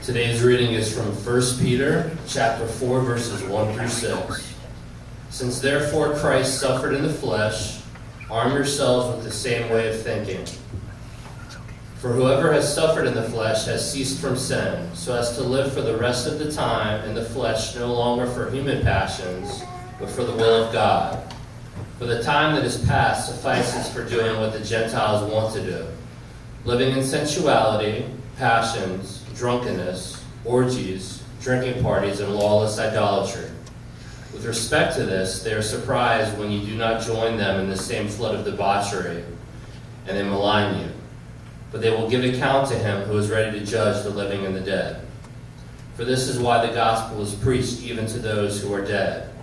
Today's reading is from 1 Peter chapter 4, verses 1 through 6. Since therefore Christ suffered in the flesh, arm yourselves with the same way of thinking. For whoever has suffered in the flesh has ceased from sin, so as to live for the rest of the time in the flesh no longer for human passions, but for the will of God. For the time that is past suffices for doing what the Gentiles want to do, living in sensuality, passions, drunkenness, orgies, drinking parties, and lawless idolatry. With respect to this, they are surprised when you do not join them in the same flood of debauchery, and they malign you. But they will give account to him who is ready to judge the living and the dead. For this is why the gospel is preached even to those who are dead,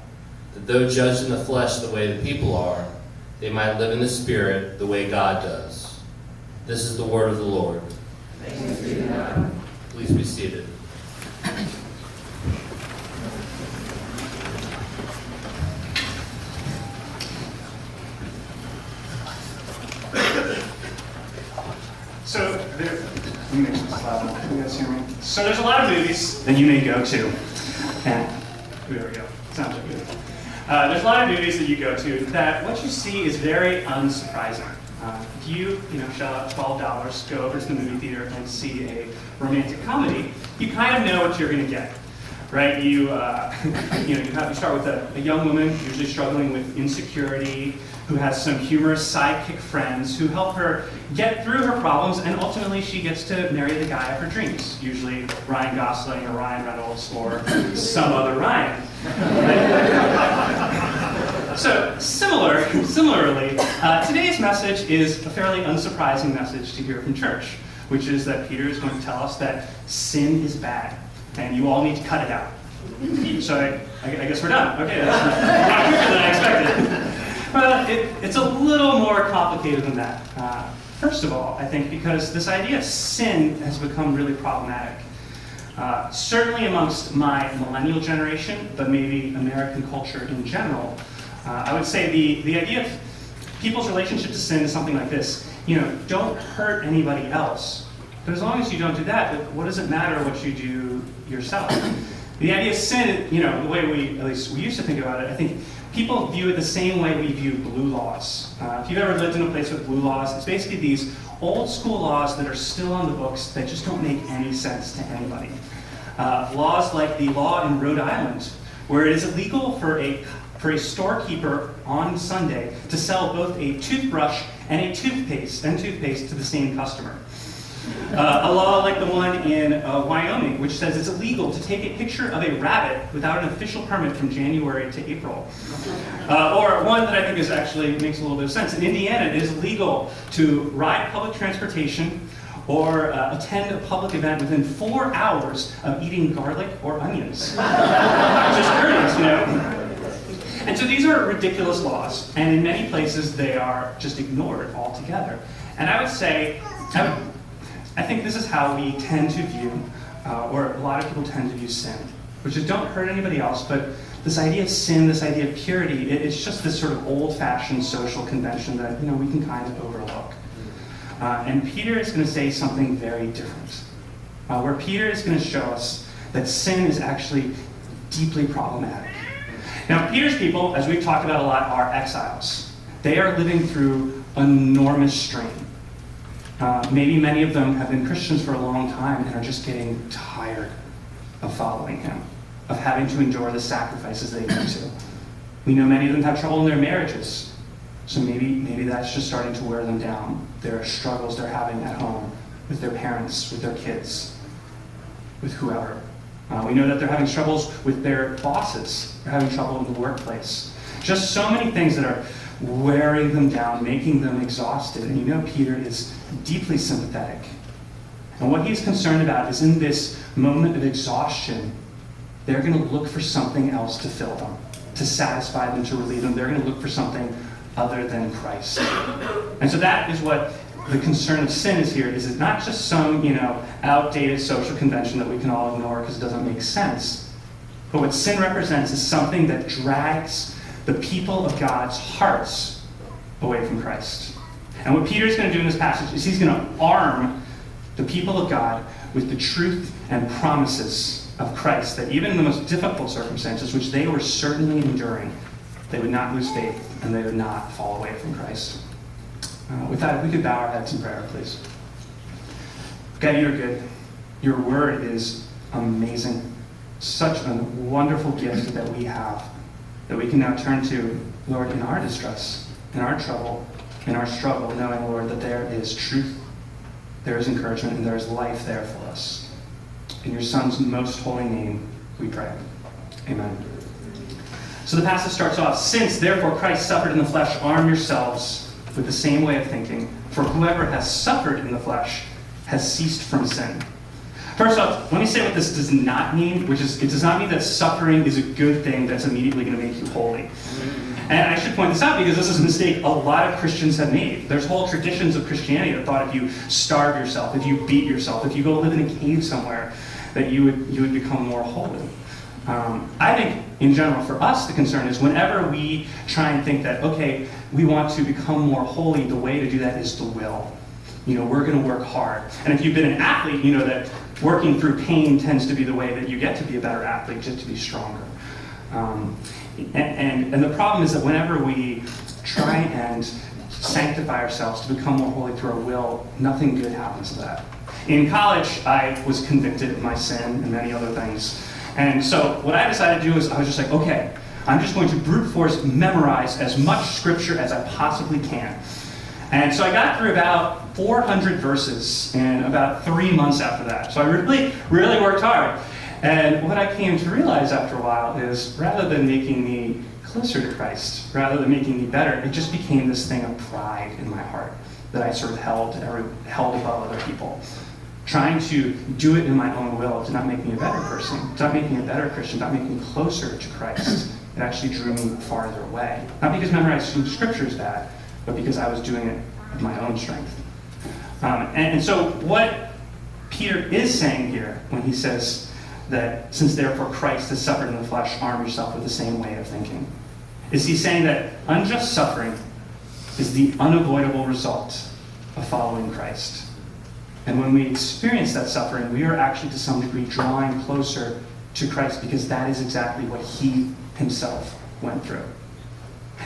that though judged in the flesh the way the people are, they might live in the spirit the way God does. This is the word of the Lord. Thanks be to God. Please be seated. So there's a lot of movies that you may go to, and there we go. Sounds like good. There's a lot of movies that you go to that what you see is very unsurprising. If you shell out $12, go over to the movie theater and see a romantic comedy, you kind of know what you're going to get, right? You start with a young woman usually struggling with insecurity, who has some humorous sidekick friends who help her get through her problems, and ultimately she gets to marry the guy of her dreams, usually Ryan Gosling or Ryan Reynolds or some other Ryan. So similarly, today's message is a fairly unsurprising message to hear from church, which is that Peter is going to tell us that sin is bad, and you all need to cut it out. So I guess we're done. Okay, that's a lot quicker than I expected. But it's a little more complicated than that. First of all, I think because this idea of sin has become really problematic. Certainly amongst my millennial generation, but maybe American culture in general, I would say the idea of people's relationship to sin is something like this. Don't hurt anybody else. But as long as you don't do that, what does it matter what you do yourself? The idea of sin, the way we used to think about it, I think people view it the same way we view blue laws. If you've ever lived in a place with blue laws, it's basically these old school laws that are still on the books that just don't make any sense to anybody. Laws like the law in Rhode Island, where it is illegal for a storekeeper on Sunday to sell both a toothbrush and a toothpaste to the same customer. A law like the one in Wyoming, which says it's illegal to take a picture of a rabbit without an official permit from January to April. Or one that I think makes a little bit of sense. In Indiana, it is illegal to ride public transportation or attend a public event within 4 hours of eating garlic or onions. Just curious, And so these are ridiculous laws, and in many places they are just ignored altogether. And I would say, I think this is how we tend to view, or a lot of people tend to view sin, which is don't hurt anybody else, but this idea of sin, this idea of purity, it's just this sort of old-fashioned social convention that we can kind of overlook. And Peter is going to say something very different, where Peter is going to show us that sin is actually deeply problematic. Now, Peter's people, as we've talked about a lot, are exiles. They are living through enormous strain. Maybe many of them have been Christians for a long time and are just getting tired of following him, of having to endure the sacrifices they need to. We know many of them have trouble in their marriages, so maybe that's just starting to wear them down. There are struggles they're having at home with their parents, with their kids, with whoever. We know that they're having struggles with their bosses. They're having trouble in the workplace. Just so many things that are wearing them down, making them exhausted. And Peter is deeply sympathetic. And what he's concerned about is in this moment of exhaustion, they're going to look for something else to fill them, to satisfy them, to relieve them. They're going to look for something other than Christ. And so that is what the concern of sin is here, is it's not just some, outdated social convention that we can all ignore because it doesn't make sense. But what sin represents is something that drags the people of God's hearts away from Christ. And what Peter's going to do in this passage is he's going to arm the people of God, with the truth and promises of Christ, that even in the most difficult circumstances, which they were certainly enduring, they would not lose faith and they would not fall away from Christ. With that, if we could bow our heads in prayer, please. God, you're good. Your word is amazing. Such a wonderful gift that we have, that we can now turn to, Lord, in our distress, in our trouble, in our struggle, knowing, Lord, that there is truth, there is encouragement, and there is life there for us. In your Son's most holy name, we pray. Amen. So the passage starts off, "Since therefore Christ suffered in the flesh, arm yourselves with the same way of thinking, for whoever has suffered in the flesh has ceased from sin." First off, let me say what this does not mean, which is it does not mean that suffering is a good thing that's immediately going to make you holy. And I should point this out because this is a mistake a lot of Christians have made. There's whole traditions of Christianity that thought if you starve yourself, if you beat yourself, if you go live in a cave somewhere, that you would become more holy. I think, in general, for us, the concern is whenever we try and think that, okay, we want to become more holy, the way to do that is to will. We're going to work hard. And if you've been an athlete, you know that working through pain tends to be the way that you get to be a better athlete, just to be stronger. And the problem is that whenever we try and sanctify ourselves to become more holy through our will, nothing good happens to that. In college, I was convicted of my sin and many other things. And so what I decided to do is I was just like, okay, I'm just going to brute force memorize as much scripture as I possibly can. And so I got through about 400 verses in about 3 months after that. So I really, really worked hard. And what I came to realize after a while is rather than making me closer to Christ, rather than making me better, it just became this thing of pride in my heart that I sort of held above other people. Trying to do it in my own will did not make me a better person, did not make me a better Christian, did not make me closer to Christ. It actually drew me farther away. Not because memorizing scripture is bad, but because I was doing it with my own strength. And so what Peter is saying here when he says that since therefore Christ has suffered in the flesh, arm yourself with the same way of thinking, is he's saying that unjust suffering is the unavoidable result of following Christ. And when we experience that suffering, we are actually to some degree drawing closer to Christ because that is exactly what he himself went through.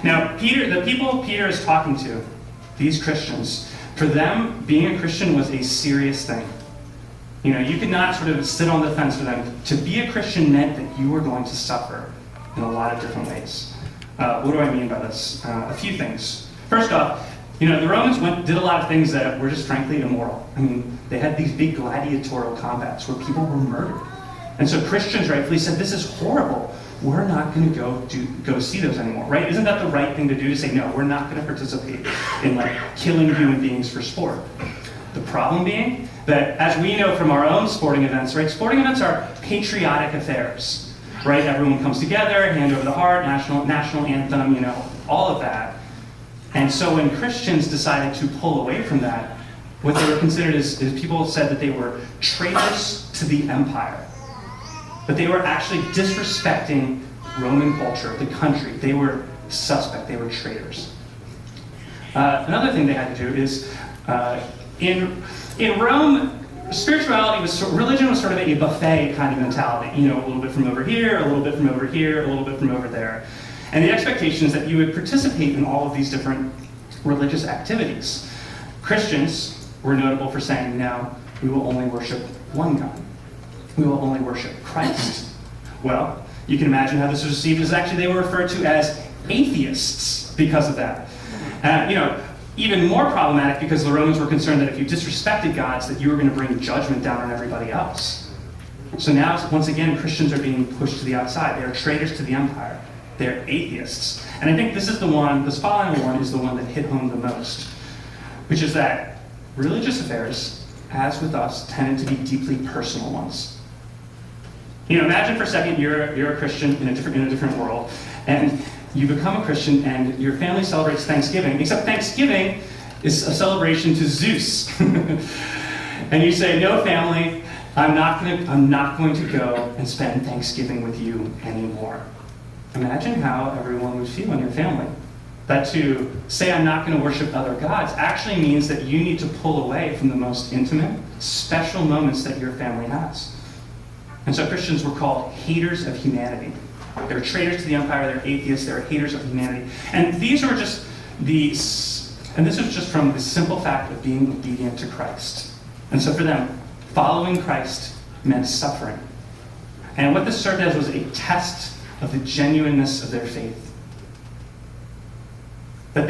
Now, the people Peter is talking to, these Christians, for them, being a Christian was a serious thing. You could not sort of sit on the fence for them. To be a Christian meant that you were going to suffer in a lot of different ways. What do I mean by this? A few things. First off, the Romans did a lot of things that were just frankly immoral. They had these big gladiatorial combats where people were murdered. And so Christians rightfully said, this is horrible. We're not going to go see those anymore, right? Isn't that the right thing to do, to say, no, we're not going to participate in killing human beings for sport? The problem being that, as we know from our own sporting events, right? Sporting events are patriotic affairs, right? Everyone comes together, hand over the heart, national anthem, all of that. And so when Christians decided to pull away from that, what they were considered is people said that they were traitors to the empire. But they were actually disrespecting Roman culture, the country. They were suspect. They were traitors. Another thing they had to do is, in Rome, religion was sort of a buffet kind of mentality. A little bit from over here, a little bit from over here, a little bit from over there. And the expectation is that you would participate in all of these different religious activities. Christians were notable for saying, no, we will only worship one God. We will only worship Christ. Well, you can imagine how this was received as actually they were referred to as atheists because of that. Even more problematic because the Romans were concerned that if you disrespected gods, that you were going to bring judgment down on everybody else. So now, once again, Christians are being pushed to the outside. They are traitors to the empire. They're atheists. And I think this following one is the one that hit home the most, which is that religious affairs, as with us, tended to be deeply personal ones. Imagine for a second you're a Christian in a different world, and you become a Christian, and your family celebrates Thanksgiving, except Thanksgiving is a celebration to Zeus. And you say, no, family, I'm not going to go and spend Thanksgiving with you anymore. Imagine how everyone would feel in your family. That to say I'm not going to worship other gods actually means that you need to pull away from the most intimate, special moments that your family has. And so Christians were called haters of humanity. They were traitors to the empire, they were atheists, they were haters of humanity. And these were just this was just from the simple fact of being obedient to Christ. And so for them, following Christ meant suffering. And what this served as was a test of the genuineness of their faith. That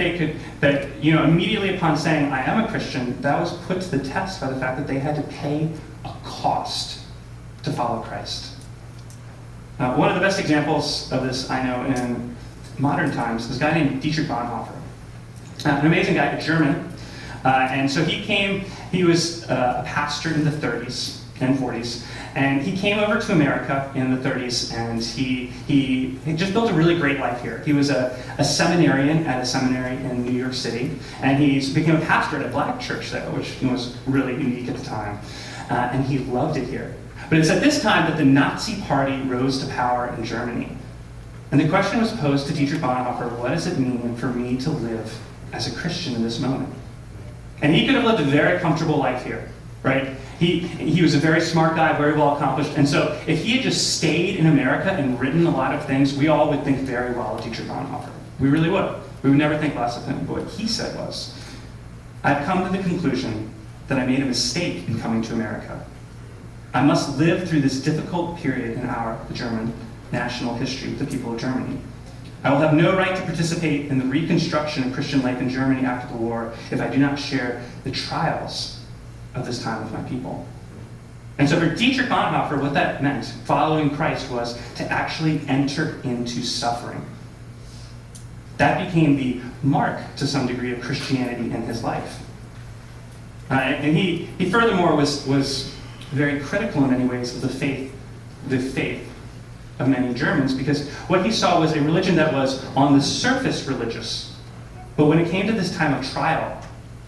immediately upon saying, I am a Christian, that was put to the test by the fact that they had to pay a cost to follow Christ. One of the best examples of this I know in modern times is a guy named Dietrich Bonhoeffer. An amazing guy, a German. And so he was a pastor in the 30s and 40s. And he came over to America in the 30s, and he just built a really great life here. He was a seminarian at a seminary in New York City, and he became a pastor at a black church there, which was really unique at the time. And he loved it here. But it's at this time that the Nazi Party rose to power in Germany. And the question was posed to Dietrich Bonhoeffer, what does it mean for me to live as a Christian in this moment? And he could have lived a very comfortable life here, right? He was a very smart guy, very well accomplished. And so if he had just stayed in America and written a lot of things, we all would think very well of Dietrich Bonhoeffer. We really would. We would never think less of him. But what he said was, I've come to the conclusion that I made a mistake in coming to America. I must live through this difficult period in the German national history with the people of Germany. I will have no right to participate in the reconstruction of Christian life in Germany after the war if I do not share the trials of this time with my people. And so for Dietrich Bonhoeffer, what that meant, following Christ, was to actually enter into suffering. That became the mark, to some degree, of Christianity in his life. And he furthermore was very critical in many ways of the faith of many Germans, because what he saw was a religion that was on the surface religious. But when it came to this time of trial,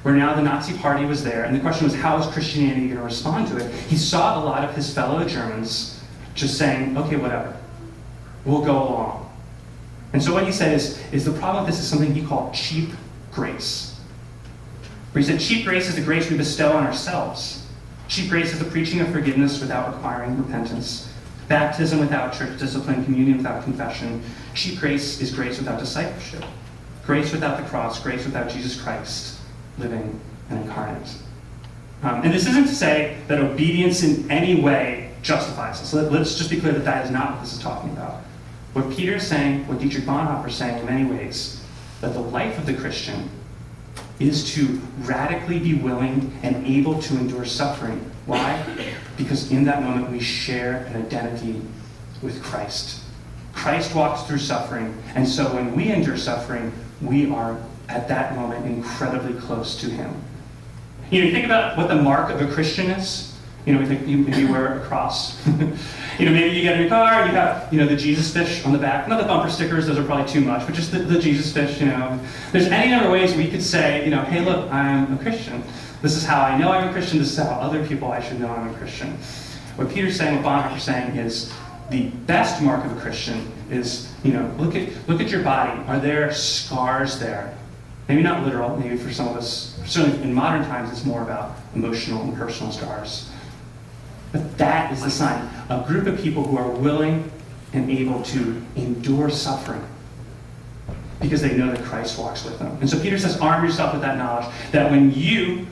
where now the Nazi Party was there, and the question was, how is Christianity going to respond to it? He saw a lot of his fellow Germans just saying, okay, whatever, we'll go along. And so what he said is the problem with this is something he called cheap grace. Where he said, cheap grace is the grace we bestow on ourselves. Cheap grace is the preaching of forgiveness without requiring repentance. Baptism without church discipline, communion without confession. Cheap grace is grace without discipleship. Grace without the cross, grace without Jesus Christ, living and incarnate. And this isn't to say that obedience in any way justifies us. Let's just be clear that that is not what this is talking about. What Peter is saying, what Dietrich Bonhoeffer is saying in many ways, that the life of the Christian is to radically be willing and able to endure suffering. Why? Because in that moment we share an identity with Christ. Christ walks through suffering, and so when we endure suffering, we are at that moment incredibly close to him. You think about what the mark of a Christian is. We think you wear a cross. Maybe you get in your car, you have, the Jesus fish on the back. Not the bumper stickers, those are probably too much, but just the Jesus fish, There's any other ways we could say, hey, look, I'm a Christian. This is how I know I'm a Christian. This is how other people I should know I'm a Christian. What Peter's saying, what Bonhoeffer's saying is the best mark of a Christian is, look at your body. Are there scars there? Maybe not literal, maybe for some of us, certainly in modern times, it's more about emotional and personal scars. But that is the sign. A group of people who are willing and able to endure suffering because they know that Christ walks with them. And so Peter says, arm yourself with that knowledge that when you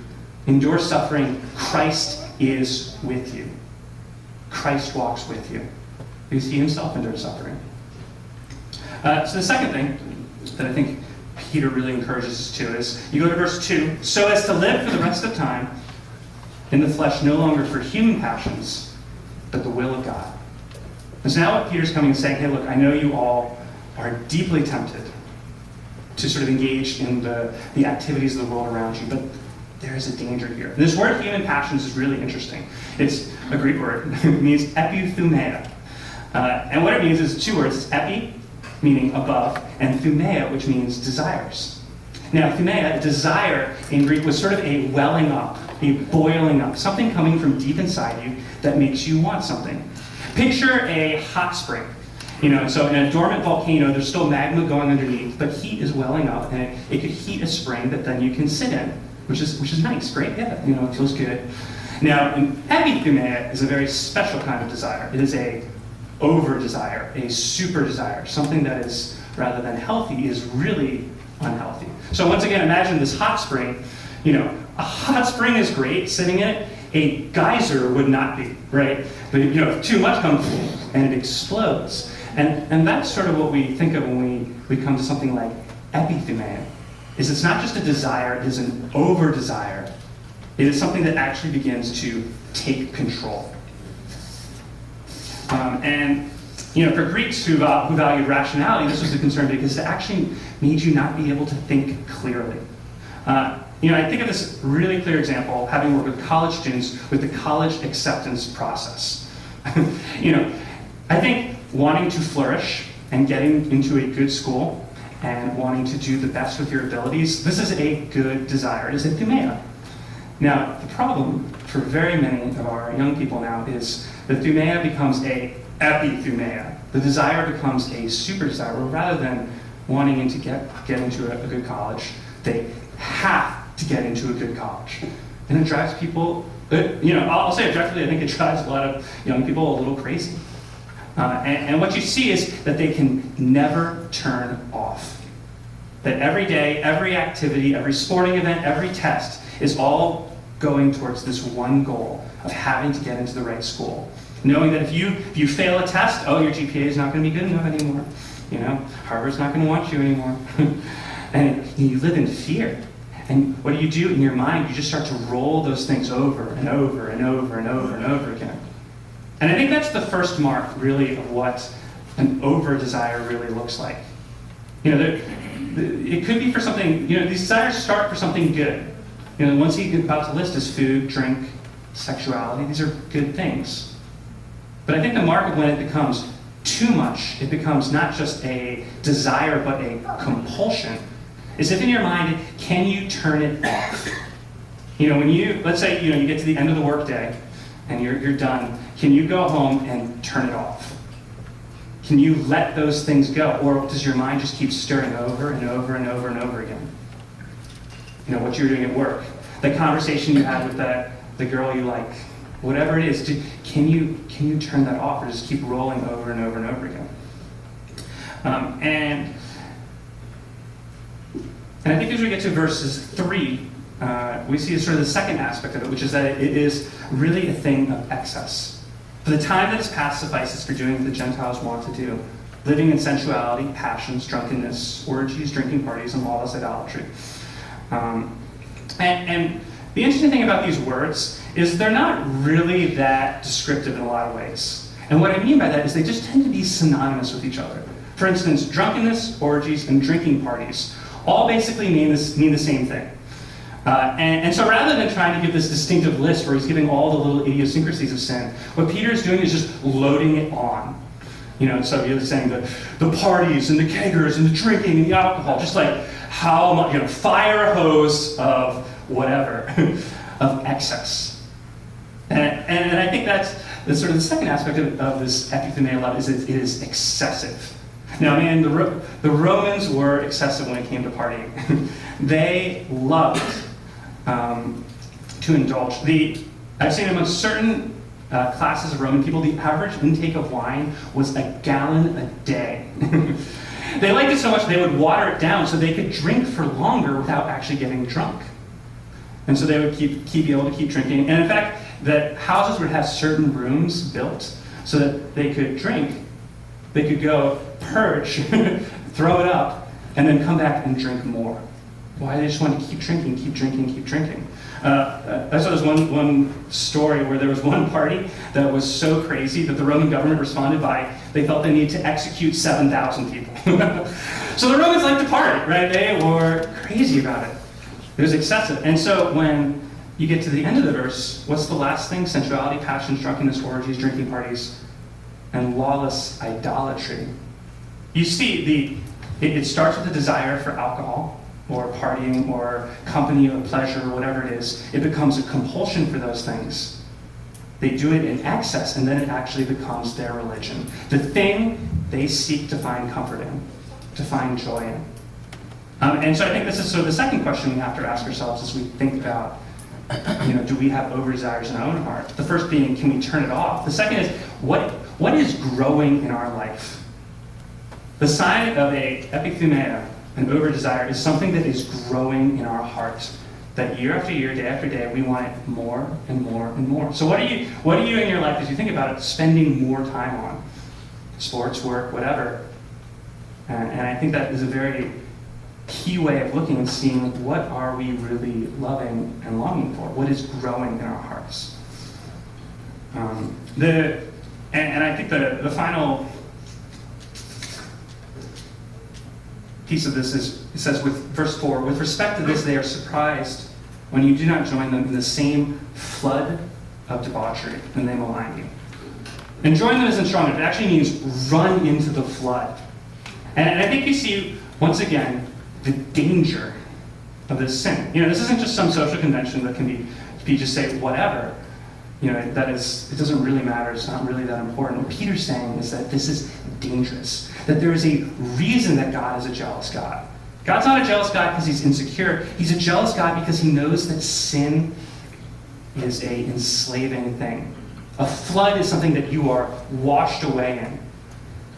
endure suffering, Christ is with you. Christ walks with you because he himself endured suffering. So the second thing that I think Peter really encourages us to is, you go to verse 2, so as to live for the rest of time in the flesh, no longer for human passions, but the will of God. And so now what Peter's coming and saying, hey, look, I know you all are deeply tempted to sort of engage in the activities of the world around you, but there is a danger here. And this word human passions is really interesting. It's a Greek word. It means epithumia. And what it means is two words. It's epi, meaning above, and thumia, which means desires. Now, thumia, desire in Greek, was sort of a welling up, a boiling up, something coming from deep inside you that makes you want something. Picture a hot spring. So in a dormant volcano, there's still magma going underneath, but heat is welling up, and it could heat a spring that then you can sit in, which is nice, great, yeah, it feels good. Now, an epithumia is a very special kind of desire. It is a over-desire, a super desire, something that is, rather than healthy, is really unhealthy. So once again, imagine this hot spring. A hot spring is great, sitting in it. A geyser would not be, right? But if too much comes, and it explodes. And that's sort of what we think of when we come to something like epithumia. Is it's not just a desire, it is an over-desire. It is something that actually begins to take control. For Greeks who valued rationality, this was a concern because it actually made you not be able to think clearly. I think of this really clear example, having worked with college students with the college acceptance process. I think wanting to flourish and getting into a good school and wanting to do the best with your abilities, this is a good desire. It is a thumia. Now, the problem for very many of our young people now is the thumia becomes a epithumia. The desire becomes a super desire, where rather than wanting to get into a good college, they have to get into a good college. And it drives people, I'll say objectively, I think it drives a lot of young people a little crazy. And what you see is that they can never turn off. That every day, every activity, every sporting event, every test is all going towards this one goal of having to get into the right school. Knowing that if you fail a test, your GPA is not going to be good enough anymore. Harvard's not going to want you anymore. And you live in fear. And what do? In your mind, you just start to roll those things over and over and over and over and over again. And I think that's the first mark, really, of what an over-desire really looks like. It could be for something, these desires start for something good. The ones he's about to list is food, drink, sexuality. These are good things. But I think the mark of when it becomes too much, it becomes not just a desire, but a compulsion, is if in your mind, can you turn it off? Let's say, you get to the end of the workday and you're done, can you go home and turn it off? Can you let those things go? Or does your mind just keep stirring over and over and over and over again? What you're doing at work, the conversation you had with the girl you like, whatever it is, can you turn that off or just keep rolling over and over and over again? And I think as we get to verses 3, we see sort of the second aspect of it, which is that it is really a thing of excess. For the time that is past suffices for doing what the Gentiles want to do, living in sensuality, passions, drunkenness, orgies, drinking parties, and lawless idolatry. And the interesting thing about these words is they're not really that descriptive in a lot of ways. And what I mean by that is they just tend to be synonymous with each other. For instance, drunkenness, orgies, and drinking parties all basically mean the same thing. And so rather than trying to give this distinctive list where he's giving all the little idiosyncrasies of sin, what Peter is doing is just loading it on. So you're saying the parties and the keggers and the drinking and the alcohol, just like how much, fire hose of whatever, of excess. And I think that's sort of the second aspect of this epithumia love is it is excessive. Now, man, the Romans were excessive when it came to partying. They loved to indulge. I've seen among certain classes of Roman people, the average intake of wine was a gallon a day. They liked it so much they would water it down so they could drink for longer without actually getting drunk. And so they would be able to keep drinking. And in fact, that houses would have certain rooms built so that they could drink. They could go purge, throw it up, and then come back and drink more. Why? They just wanted to keep drinking, keep drinking, keep drinking. I saw this one story where there was one party that was so crazy that the Roman government responded by, they felt they needed to execute 7,000 people. So the Romans liked to party, right? They were crazy about it. It was excessive. And so when you get to the end of the verse, what's the last thing? Sensuality, passions, drunkenness, orgies, drinking parties, and lawless idolatry. You see, it starts with a desire for alcohol, or partying, or company, or pleasure, or whatever it is. It becomes a compulsion for those things. They do it in excess, and then it actually becomes their religion. The thing they seek to find comfort in, to find joy in. And so I think this is sort of the second question we have to ask ourselves as we think about, do we have over-desires in our own heart? The first being, can we turn it off? The second is, what is growing in our life? The sign of a epithumia, an over-desire, is something that is growing in our heart. That year after year, day after day, we want it more and more and more. So what are you in your life, as you think about it, spending more time on? Sports, work, whatever. And I think that is a very key way of looking and seeing what are we really loving and longing for? What is growing in our hearts? And I think the final piece of this is, it says with verse 4, with respect to this, they are surprised when you do not join them in the same flood of debauchery, and they malign you. And join them isn't strong enough. It actually means run into the flood. And I think you see, once again, the danger of this sin. This isn't just some social convention that can be just say whatever. It doesn't really matter. It's not really that important. What Peter's saying is that this is dangerous. That there is a reason that God is a jealous God. God's not a jealous God because he's insecure. He's a jealous God because he knows that sin is a enslaving thing. A flood is something that you are washed away in.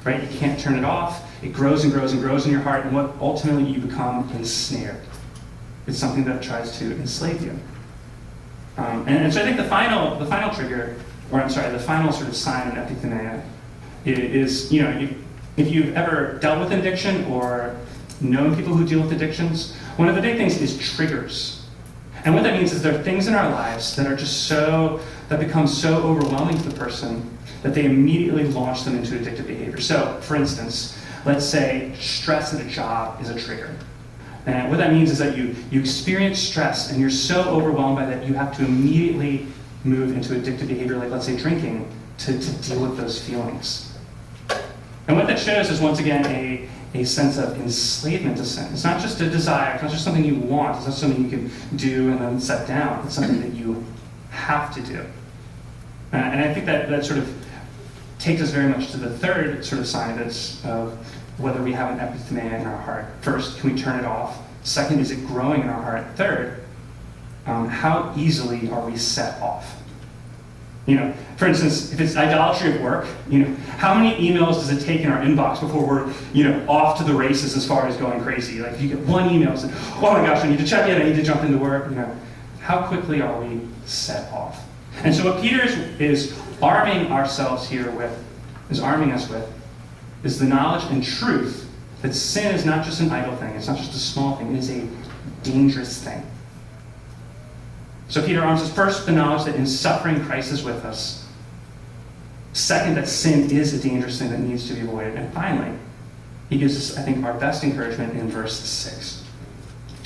Right? You can't turn it off. It grows and grows and grows in your heart, and what ultimately you become ensnared. It's something that tries to enslave you. And so I think the final trigger, the final sort of sign in epithumia is, if you've ever dealt with addiction or known people who deal with addictions, one of the big things is triggers. And what that means is there are things in our lives that are that become so overwhelming to the person that they immediately launch them into addictive behavior. So, for instance, let's say stress at a job is a trigger. And what that means is that you experience stress and you're so overwhelmed by that you have to immediately move into addictive behavior, like let's say drinking, to deal with those feelings. And what that shows is, once again, a sense of enslavement to sin. It's not just a desire, it's not just something you want, it's not something you can do and then set down. It's something that you have to do. And I think that sort of takes us very much to the third sort of sign of whether we have an epithumia in our heart. First, can we turn it off? Second, is it growing in our heart? Third, how easily are we set off? For instance, if it's idolatry of work, how many emails does it take in our inbox before we're, off to the races as far as going crazy? Like if you get one email, it's like, oh my gosh, I need to check it, I need to jump into work. How quickly are we set off? And so what Peter is arming ourselves here with, is the knowledge and truth that sin is not just an idle thing, it's not just a small thing, it is a dangerous thing. So Peter arms us first, the knowledge that in suffering Christ is with us. Second, that sin is a dangerous thing that needs to be avoided. And finally, he gives us, I think, our best encouragement in verse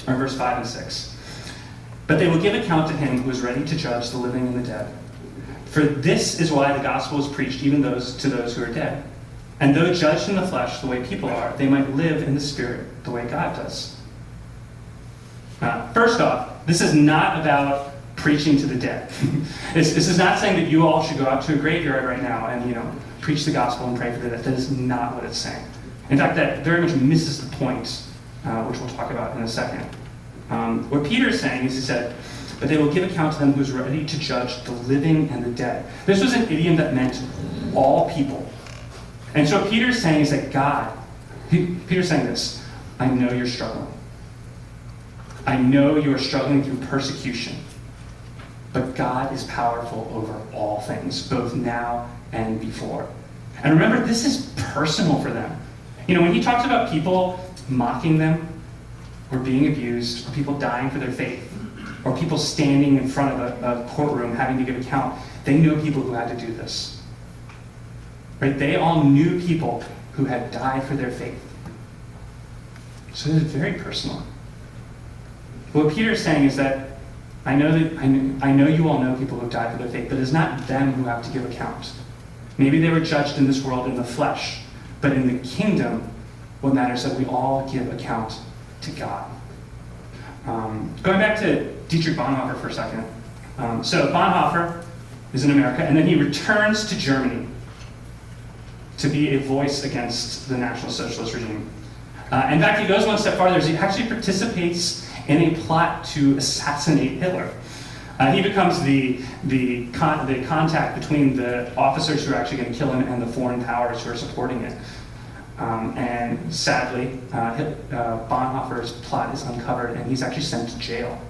5 and 6. But they will give account to him who is ready to judge the living and the dead. For this is why the gospel is preached even to those who are dead. And though judged in the flesh the way people are, they might live in the spirit the way God does. First off, this is not about preaching to the dead. This is not saying that you all should go out to a graveyard right now and preach the gospel and pray for the dead. That is not what it's saying. In fact, that very much misses the point, which we'll talk about in a second. What Peter is saying is, he said, but they will give account to them who is ready to judge the living and the dead. This was an idiom that meant all people. And so what Peter's saying is that Peter's saying this, I know you're struggling. I know you are struggling through persecution. But God is powerful over all things, both now and before. And remember, this is personal for them. When he talks about people mocking them, or being abused, or people dying for their faith, or people standing in front of a courtroom having to give account, they know people who had to do this. Right? They all knew people who had died for their faith. So it is very personal. What Peter is saying is that I know you all know people who have died for their faith, but it's not them who have to give account. Maybe they were judged in this world in the flesh, but in the kingdom, what matters is that we all give account to God. Going back to Dietrich Bonhoeffer for a second. So Bonhoeffer, is in America, and then he returns to Germany to be a voice against the National Socialist regime. In fact, he goes one step farther. He actually participates in a plot to assassinate Hitler. He becomes the contact between the officers who are actually going to kill him and the foreign powers who are supporting it. And sadly, Bonhoeffer's plot is uncovered, and he's actually sent to jail.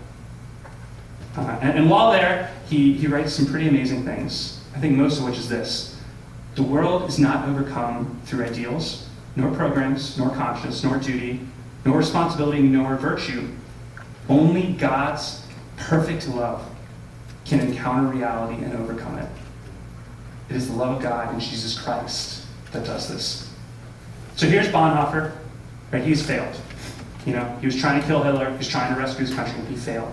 And while there, he writes some pretty amazing things. I think most of which is this: the world is not overcome through ideals, nor programs, nor conscience, nor duty, nor responsibility, nor virtue. Only God's perfect love can encounter reality and overcome it. It is the love of God in Jesus Christ that does this. So here's Bonhoeffer, right? He's failed. He was trying to kill Hitler. He was trying to rescue his country. He failed.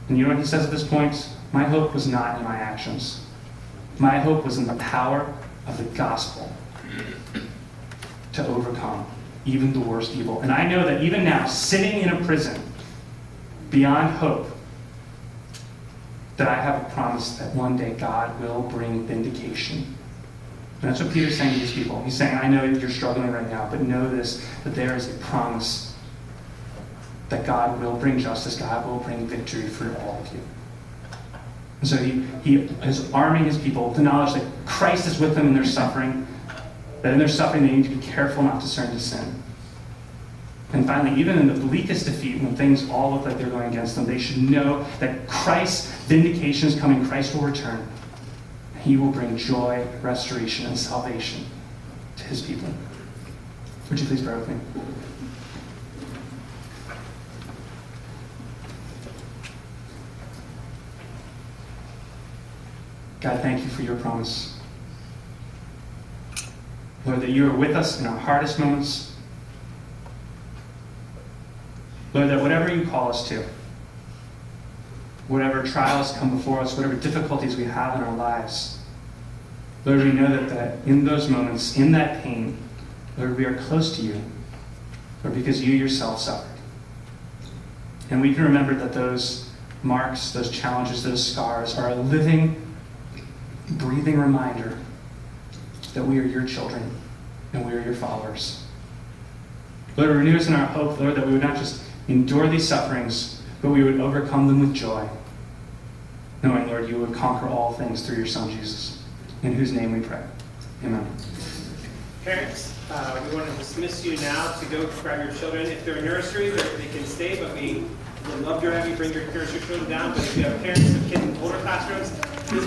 And you know what he says at this point? My hope was not in my actions. My hope was in the power of the gospel to overcome even the worst evil. And I know that even now, sitting in a prison, beyond hope, that I have a promise that one day God will bring vindication. And that's what Peter's saying to these people. He's saying, I know that you're struggling right now, but know this, that there is a promise that God will bring justice, God will bring victory for all of you. And so he is arming his people with the knowledge that Christ is with them in their suffering, that in their suffering they need to be careful not to turn to sin. And finally, even in the bleakest defeat, when things all look like they're going against them, they should know that Christ's vindication is coming. Christ will return. He will bring joy, restoration, and salvation to his people. Would you please pray with me? God, thank you for your promise. Lord, that you are with us in our hardest moments. Lord, that whatever you call us to, whatever trials come before us, whatever difficulties we have in our lives, Lord, we know that in those moments, in that pain, Lord, we are close to you, Lord, because you yourself suffered. And we can remember that those marks, those challenges, those scars are a living, breathing reminder that we are your children and we are your followers. Lord, renew us in our hope, Lord, that we would not just endure these sufferings, but we would overcome them with joy, knowing, Lord, you would conquer all things through your Son, Jesus, in whose name we pray. Amen. Parents, we want to dismiss you now to go grab your children. If they're in nursery, they can stay, but we would love to have you bring your nursery children down. But if you have parents of kids in older classrooms, please